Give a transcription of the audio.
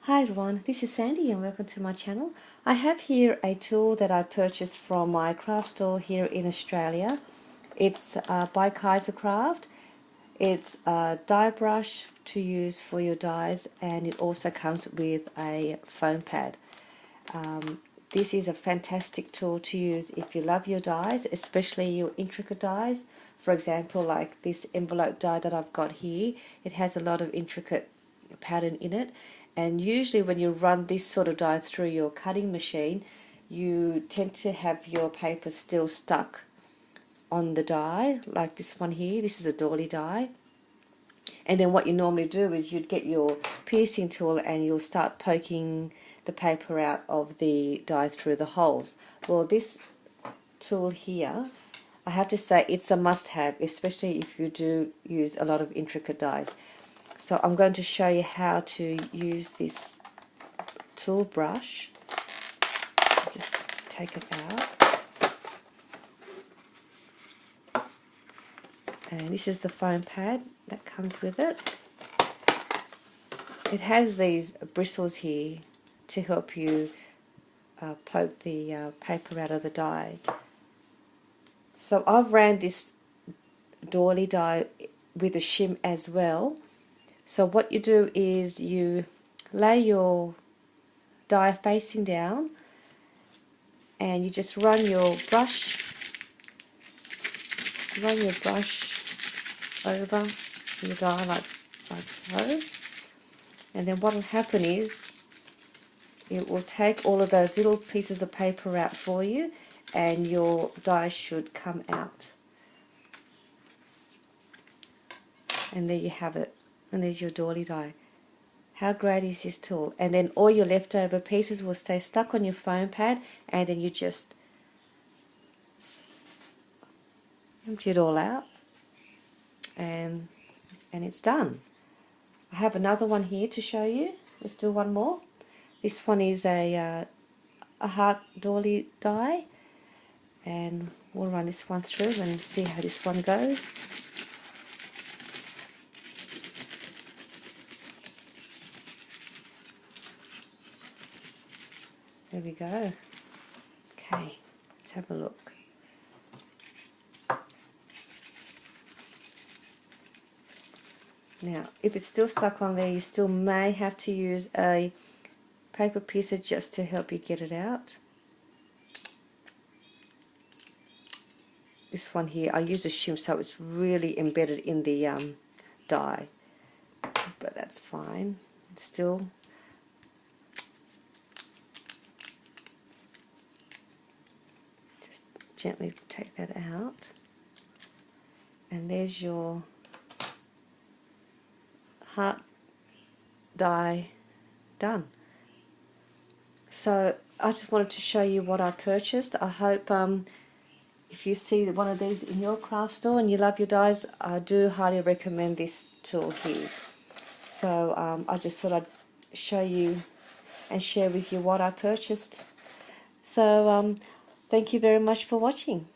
Hi everyone, this is Sandy and welcome to my channel. I have here a tool that I purchased from my craft store here in Australia. It's by Kaisercraft. It's a dye brush to use for your dyes, and it also comes with a foam pad. This is a fantastic tool to use if you love your dyes, especially your intricate dyes. For example, like this envelope dye that I've got here, it has a lot of intricate pattern in it, and usually when you run this sort of dye through your cutting machine, you tend to have your paper still stuck on the dye, like this one here. This is a doily dye. And then what you normally do is you'd get your piercing tool and you'll start poking the paper out of the dye through the holes. Well, this tool here, I have to say it's a must-have, especially if you do use a lot of intricate dyes. So I'm going to show you how to use this tool brush. Just take it out. And this is the foam pad that comes with it. It has these bristles here to help you poke the paper out of the dye. So I've ran this doily dye with a shim as well. So what you do is you lay your dye facing down and you just run your brush over the dye like so. And then what will happen is it will take all of those little pieces of paper out for you, and your dye should come out. And there you have it. And there's your doily dye. How great is this tool? And then all your leftover pieces will stay stuck on your foam pad, and then you just empty it all out, and it's done. I have another one here to show you. Let's do one more. This one is a heart doily dye, and we'll run this one through and see how this one goes. There we go. Okay, let's have a look. Now, if it's still stuck on there, you still may have to use a paper piercer just to help you get it out. This one here, I use a shim so it's really embedded in the dye, but that's fine. Still, just gently take that out, and there's your heart dye done. So I just wanted to show you what I purchased. I hope if you see one of these in your craft store and you love your dyes, I do highly recommend this tool here. So I just thought I'd show you and share with you what I purchased. So thank you very much for watching.